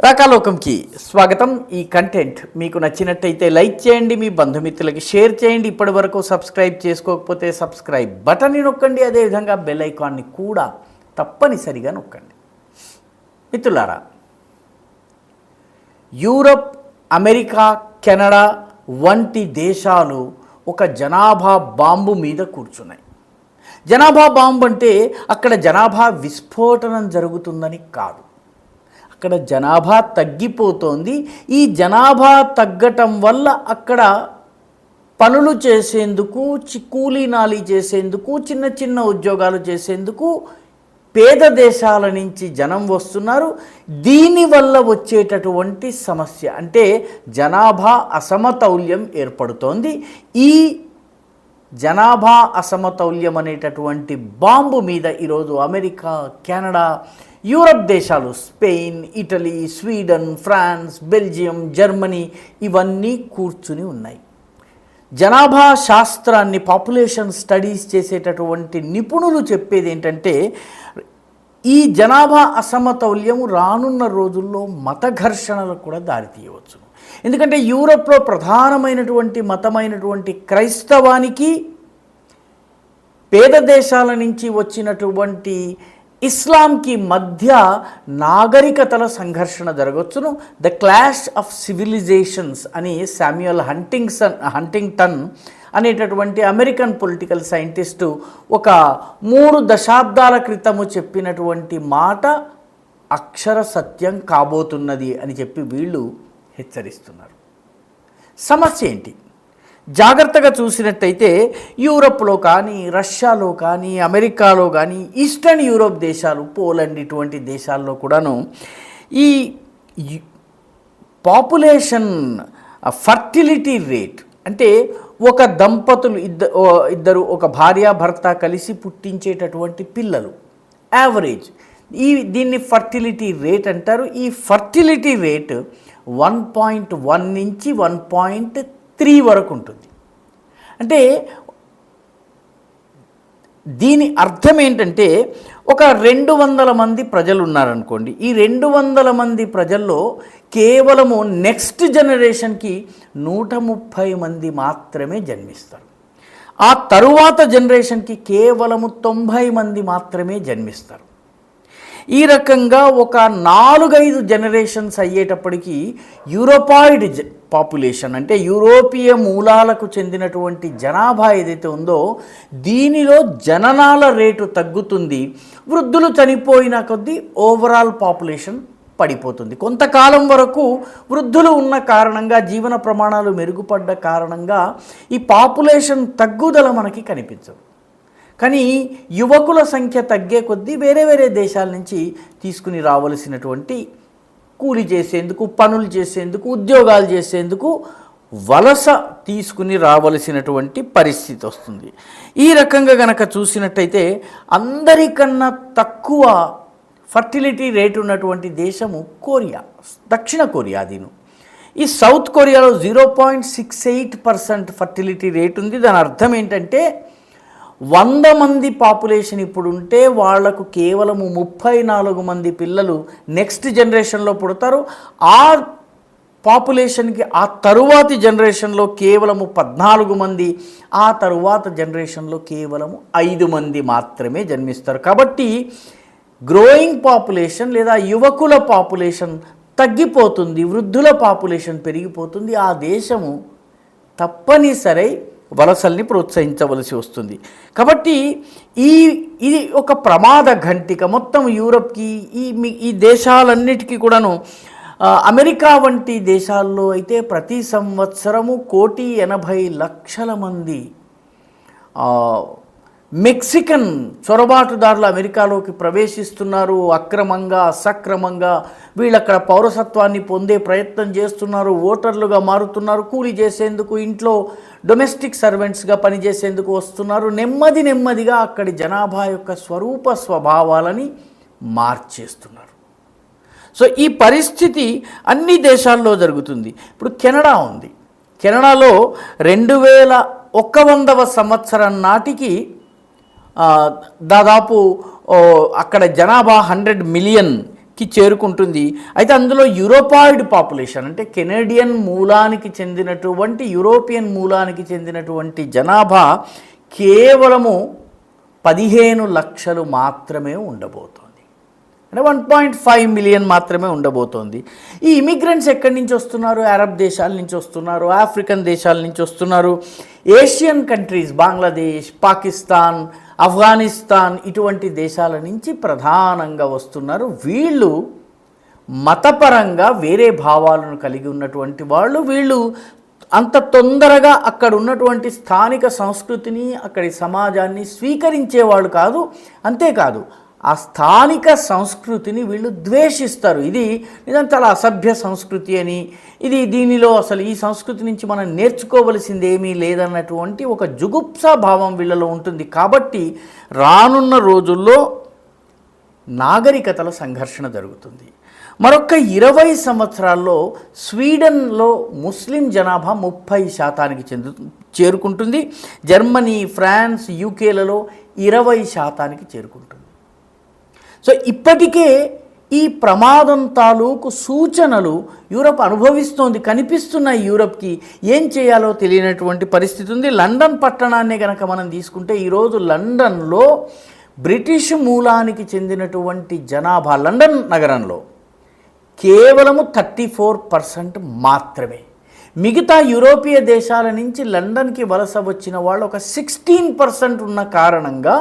తాకాలోకంకి స్వాగతం. ఈ కంటెంట్ మీకు నచ్చినట్టయితే లైక్ చేయండి, మీ బంధుమిత్రులకి షేర్ చేయండి. ఇప్పటి వరకు సబ్స్క్రైబ్ చేసుకోకపోతే సబ్స్క్రైబ్ బటన్ని నొక్కండి, అదేవిధంగా బెల్ ఐకాన్ని కూడా తప్పనిసరిగా నొక్కండి. మిత్రులారా, యూరప్, అమెరికా, కెనడా వంటి దేశాలు ఒక జనాభా బాంబు మీద కూర్చున్నాయి. జనాభా బాంబు అంటే అక్కడ జనాభా విస్ఫోటనం జరుగుతుందని కాదు, అక్కడ జనాభా తగ్గిపోతోంది. ఈ జనాభా తగ్గటం వల్ల అక్కడ పనులు చేసేందుకు, కూలీనాలి చేసేందుకు, చిన్న చిన్న ఉద్యోగాలు చేసేందుకు పేద దేశాల నుంచి జనం వస్తున్నారు. దీనివల్ల వచ్చేటటువంటి సమస్య అంటే జనాభా అసమతౌల్యం ఏర్పడుతోంది. ఈ జనాభా అసమతౌల్యం అనేటటువంటి బాంబు మీద ఈరోజు అమెరికా, కెనడా, యూరప్ దేశాలు, Spain, Italy, Sweden, France, Belgium, Germany ఇవన్నీ కూర్చుని ఉన్నాయి. జనాభా శాస్త్రాన్ని, పాపులేషన్ స్టడీస్ చేసేటటువంటి నిపుణులు చెప్పేది ఏంటంటే ఈ జనాభా అసమతౌల్యం రానున్న రోజుల్లో మత ఘర్షణలకు కూడా దారితీయవచ్చు. ఎందుకంటే యూరప్లో ప్రధానమైనటువంటి మతమైనటువంటి క్రైస్తవానికి పేద దేశాల నుంచి వచ్చినటువంటి ఇస్లాంకి మధ్య నాగరికతల సంఘర్షణ జరగవచ్చును. ద క్లాష్ ఆఫ్ సివిలైజేషన్స్ అని శామ్యుయల్ హంటింగ్టన్ అనేటటువంటి అమెరికన్ పొలిటికల్ సైంటిస్టు ఒక 3 దశాబ్దాల క్రితము చెప్పినటువంటి మాట అక్షర సత్యం కాబోతున్నది అని చెప్పి వీళ్ళు హెచ్చరిస్తున్నారు. సమస్య ఏంటి? జాగ్రత్తగా చూసినట్టయితే యూరప్లో కానీ, రష్యాలో కానీ, అమెరికాలో కానీ, ఈస్టర్న్ యూరోప్ దేశాలు, పోలాండ్ ఇటువంటి దేశాల్లో కూడాను ఈ పాపులేషన్ ఫర్టిలిటీ రేట్ అంటే ఒక దంపతులు ఇద్దరు ఒక భార్యాభర్త కలిసి పుట్టించేటటువంటి పిల్లలు యావరేజ్, దీన్ని ఫర్టిలిటీ రేట్ అంటారు. ఈ ఫర్టిలిటీ రేట్ 1.1 నుంచి 1.3 వరకు ఉంటుంది. అంటే దీని అర్థం ఏంటంటే ఒక 200 మంది ప్రజలు ఉన్నారనుకోండి. ఈ 200 మంది ప్రజల్లో కేవలము నెక్స్ట్ జనరేషన్కి 130 మంది మాత్రమే జన్మిస్తారు. ఆ తరువాత జనరేషన్కి కేవలము 90 మంది మాత్రమే జన్మిస్తారు. ఈ రకంగా ఒక 4-5 జనరేషన్స్ అయ్యేటప్పటికీ యూరోపాయిడ్ పాపులేషన్ అంటే యూరోపియ మూలాలకు చెందినటువంటి జనాభా ఏదైతే ఉందో దీనిలో జననాల రేటు తగ్గుతుంది. వృద్ధులు చనిపోయిన కొద్దీ ఓవరాల్ పాపులేషన్ పడిపోతుంది. కొంతకాలం వరకు వృద్ధులు ఉన్న కారణంగా, జీవన ప్రమాణాలు మెరుగుపడ్డ కారణంగా ఈ పాపులేషన్ తగ్గుదల మనకి కనిపించదు. కానీ యువకుల సంఖ్య తగ్గే కొద్దీ వేరే వేరే దేశాల నుంచి తీసుకుని రావలసినటువంటి కూలి చేసేందుకు, పనులు చేసేందుకు, ఉద్యోగాలు చేసేందుకు వలస తీసుకుని రావలసినటువంటి పరిస్థితి వస్తుంది. ఈ రకంగా గనక చూసినట్టయితే అందరికన్నా తక్కువ ఫర్టిలిటీ రేట్ ఉన్నటువంటి దేశము కొరియా, దక్షిణ కొరియా. ఈ సౌత్ కొరియాలో 0.68% ఫర్టిలిటీ రేట్ ఉంది. దాని అర్థం ఏంటంటే 100 మంది పాపులేషన్ ఇప్పుడు ఉంటే వాళ్లకు కేవలము 34 మంది పిల్లలు నెక్స్ట్ జనరేషన్లో పుడతారు. ఆ పాపులేషన్కి ఆ తరువాతి జనరేషన్లో కేవలము 14 మంది, ఆ తరువాత జనరేషన్లో కేవలము 5 మంది మాత్రమే జన్మిస్తారు. కాబట్టి గ్రోయింగ్ పాపులేషన్ లేదా యువకుల పాపులేషన్ తగ్గిపోతుంది, వృద్ధుల పాపులేషన్ పెరిగిపోతుంది. ఆ దేశము తప్పనిసరి వలసల్ని ప్రోత్సహించవలసి వస్తుంది. కాబట్టి ఇది ఒక ప్రమాద ఘంటిక మొత్తం యూరప్కి, ఈ దేశాలన్నిటికీ కూడాను. అమెరికా వంటి దేశాల్లో అయితే ప్రతి సంవత్సరము 1,80,00,000 మంది మెక్సికన్ చొరబాటుదారులు అమెరికాలోకి ప్రవేశిస్తున్నారు. అక్రమంగా, సక్రమంగా వీళ్ళు అక్కడ పౌరసత్వాన్ని పొందే ప్రయత్నం చేస్తున్నారు, ఓటర్లుగా మారుతున్నారు, కూలీ చేసేందుకు, ఇంట్లో డొమెస్టిక్ సర్వెంట్స్గా పనిచేసేందుకు వస్తున్నారు. నెమ్మదిగా అక్కడి జనాభా యొక్క స్వరూప స్వభావాలని మార్చేస్తున్నారు. సో ఈ పరిస్థితి అన్ని దేశాల్లో జరుగుతుంది. ఇప్పుడు కెనడా ఉంది. కెనడాలో 2100వ సంవత్సరం నాటికి దాదాపు అక్కడ జనాభా 100 మిలియన్ చేరుకుంటుంది. అయితే అందులో యూరోపాయిడ్ పాపులేషన్ అంటే కెనేడియన్ మూలానికి చెందినటువంటి యూరోపియన్ మూలానికి చెందినటువంటి జనాభా కేవలము 15 లక్షలు మాత్రమే ఉండబోతోంది. అంటే 1.5 మిలియన్ మాత్రమే ఉండబోతోంది. ఈ ఇమిగ్రెంట్స్ ఎక్కడి నుంచి వస్తున్నారు? అరబ్ దేశాల నుంచి వస్తున్నారు, ఆఫ్రికన్ దేశాల నుంచి వస్తున్నారు, ఏషియన్ కంట్రీస్ బంగ్లాదేశ్, పాకిస్తాన్, ఆఫ్ఘనిస్తాన్ ఇటువంటి దేశాల నుంచి ప్రధానంగా వస్తున్నారు. వీళ్ళు మతపరంగా వేరే భావాలను కలిగి ఉన్నటువంటి వాళ్ళు. వీళ్ళు అంత తొందరగా అక్కడ ఉన్నటువంటి స్థానిక సంస్కృతిని, అక్కడి సమాజాన్ని స్వీకరించేవాళ్ళు కాదు. అంతేకాదు ఆ స్థానిక సంస్కృతిని వీళ్ళు ద్వేషిస్తారు. ఇది నిజంగా చాలా అసభ్య సంస్కృతి అని, దీనిలో అసలు ఈ సంస్కృతి నుంచి మనం నేర్చుకోవలసింది ఏమీ లేదన్నటువంటి ఒక జుగుప్సా భావం వీళ్ళలో ఉంటుంది. కాబట్టి రానున్న రోజుల్లో నాగరికతల సంఘర్షణ జరుగుతుంది. మరొక 20 సంవత్సరాల్లో స్వీడన్లో ముస్లిం జనాభా 30%కి చేరుకుంటుంది. జర్మనీ, ఫ్రాన్స్, యూకేలలో 20%కి చేరుకుంటుంది. సో ఇప్పటికే ఈ ప్రమాదం తాలూకు సూచనలు యూరప్ అనుభవిస్తోంది, కనిపిస్తున్నాయి. యూరప్కి ఏం చేయాలో తెలియనటువంటి పరిస్థితి ఉంది. లండన్ పట్టణాన్నే కనుక మనం తీసుకుంటే ఈరోజు లండన్లో బ్రిటిష్ మూలానికి చెందినటువంటి జనాభా లండన్ నగరంలో కేవలము 34% మాత్రమే. మిగతా యూరోపియా దేశాల నుంచి లండన్కి వలస వచ్చిన వాళ్ళు ఒక 16% ఉన్న కారణంగా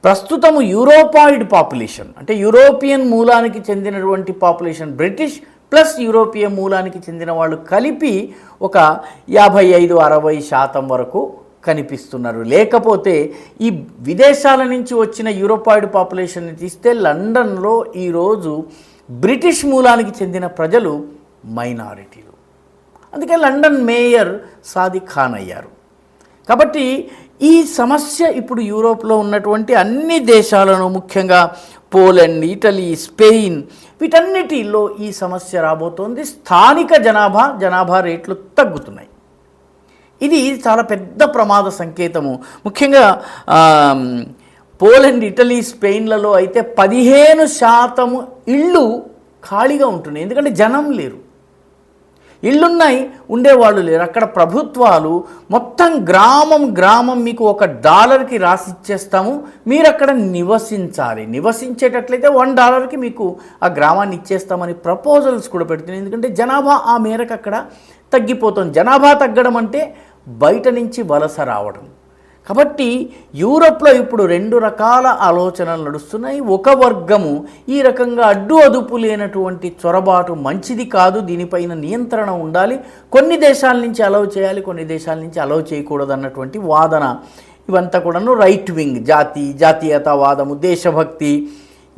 ప్రస్తుతము యూరోపాయిడ్ పాపులేషన్ అంటే యూరోపియన్ మూలానికి చెందినటువంటి పాపులేషన్, బ్రిటిష్ ప్లస్ యూరోపియన్ మూలానికి చెందిన వాళ్ళు కలిపి ఒక 55-60% వరకు కనిపిస్తున్నారు. లేకపోతే ఈ విదేశాల నుంచి వచ్చిన యూరోపాయిడ్ పాపులేషన్ని తీస్తే లండన్లో ఈరోజు బ్రిటిష్ మూలానికి చెందిన ప్రజలు మైనారిటీలు. అందుకే లండన్ మేయర్ సాదిక్ ఖాన్ అయ్యారు. కాబట్టి ఈ సమస్య ఇప్పుడు యూరోప్లో ఉన్నటువంటి అన్ని దేశాలను, ముఖ్యంగా పోలాండ్, ఇటలీ, స్పెయిన్ వీటన్నిటిలో ఈ సమస్య రాబోతోంది. స్థానిక జనాభా రేట్లు తగ్గుతున్నాయి. ఇది చాలా పెద్ద ప్రమాద సంకేతము. ముఖ్యంగా పోలాండ్, ఇటలీ, స్పెయిన్లలో అయితే 15% ఇళ్ళు ఖాళీగా ఉంటున్నాయి. ఎందుకంటే జనం లేరు, ఇళ్ళున్నాయి, ఉండేవాళ్ళు లేరు. అక్కడ ప్రభుత్వాలు మొత్తం గ్రామం మీకు $1కి రాసిచ్చేస్తాము, మీరు అక్కడ నివసించాలి, నివసించేటట్లయితే $1కి మీకు ఆ గ్రామాన్ని ఇచ్చేస్తామని ప్రపోజల్స్ కూడా పెడుతున్నాయి. ఎందుకంటే జనాభా ఆ మేరకు అక్కడ తగ్గిపోతుంది. జనాభా తగ్గడం అంటే బయట నుంచి వలస రావడం. కాబట్టి యూరప్లో ఇప్పుడు 2 రకాల ఆలోచనలు నడుస్తున్నాయి. ఒక వర్గము ఈ రకంగా అడ్డు అదుపు లేనటువంటి చొరబాటు మంచిది కాదు, దీనిపైన నియంత్రణ ఉండాలి, కొన్ని దేశాల నుంచి అలౌ చేయాలి, కొన్ని దేశాల నుంచి అలౌ చేయకూడదు అన్నటువంటి వాదన. ఇవంతా కూడాను రైట్ వింగ్, జాతీయతావాదము, దేశభక్తి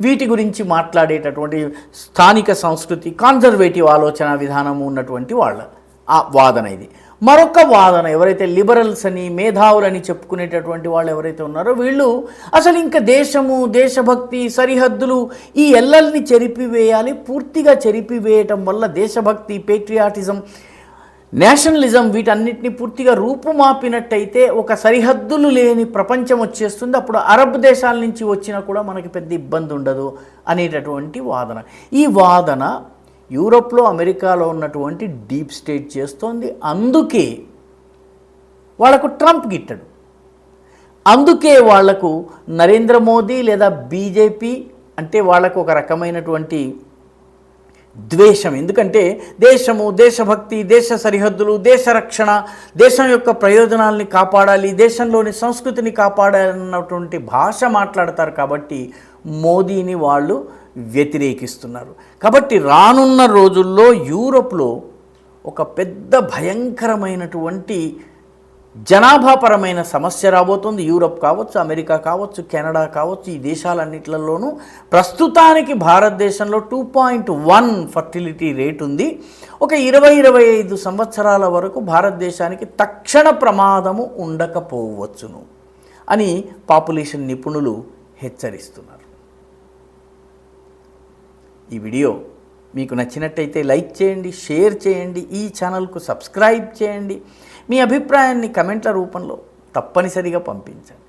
వీటి గురించి మాట్లాడేటటువంటి స్థానిక సంస్కృతి, కాన్జర్వేటివ్ ఆలోచన విధానము ఉన్నటువంటి వాళ్ళ ఆ వాదన ఇది. మరొక వాదన ఎవరైతే లిబరల్స్ అని, మేధావులని చెప్పుకునేటటువంటి వాళ్ళు ఎవరైతే ఉన్నారో వీళ్ళు అసలు ఇంకా దేశము, దేశభక్తి, సరిహద్దులు ఈ ఎల్లల్ని చెరిపివేయాలి. పూర్తిగా చెరిపివేయటం వల్ల దేశభక్తి, పేట్రియాటిజం, నేషనలిజం వీటన్నిటిని పూర్తిగా రూపుమాపినట్టయితే ఒక సరిహద్దులు లేని ప్రపంచం వచ్చేస్తుంది. అప్పుడు అరబ్ దేశాల నుంచి వచ్చినా కూడా మనకి పెద్ద ఇబ్బంది ఉండదు అనేటటువంటి వాదన. ఈ వాదన యూరోప్లో, అమెరికాలో ఉన్నటువంటి డీప్ స్టేట్ చేస్తోంది. అందుకే వాళ్లకు ట్రంప్ గిట్టడు, అందుకే వాళ్లకు నరేంద్ర మోదీ లేదా బీజేపీ అంటే వాళ్లకు ఒక రకమైనటువంటి ద్వేషం. ఎందుకంటే దేశము, దేశభక్తి, దేశ సరిహద్దులు, దేశ రక్షణ, దేశం యొక్క ప్రయోజనాల్ని కాపాడాలి, దేశంలోని సంస్కృతిని కాపాడాలన్నటువంటి భాష మాట్లాడతారు. కాబట్టి మోదీని వాళ్ళు వ్యతిరేకిస్తున్నారు. కాబట్టి రానున్న రోజుల్లో యూరోప్లో ఒక పెద్ద భయంకరమైనటువంటి జనాభాపరమైన సమస్య రాబోతుంది. యూరప్ కావచ్చు, అమెరికా కావచ్చు, కెనడా కావచ్చు, ఈ దేశాలన్నిట్లలోనూ ప్రస్తుతానికి భారతదేశంలో 2.1 ఫర్టిలిటీ రేట్ ఉంది. ఒక 20-25 సంవత్సరాల వరకు భారతదేశానికి తక్షణ ప్రమాదము ఉండకపోవచ్చును అని పాపులేషన్ నిపుణులు హెచ్చరిస్తున్నారు. ఈ వీడియో మీకు నచ్చినట్టయితే లైక్ చేయండి, షేర్ చేయండి, ఈ ఛానల్కు సబ్స్క్రైబ్ చేయండి. మీ అభిప్రాయాన్ని కమెంట్ల రూపంలో తప్పనిసరిగా పంపించండి.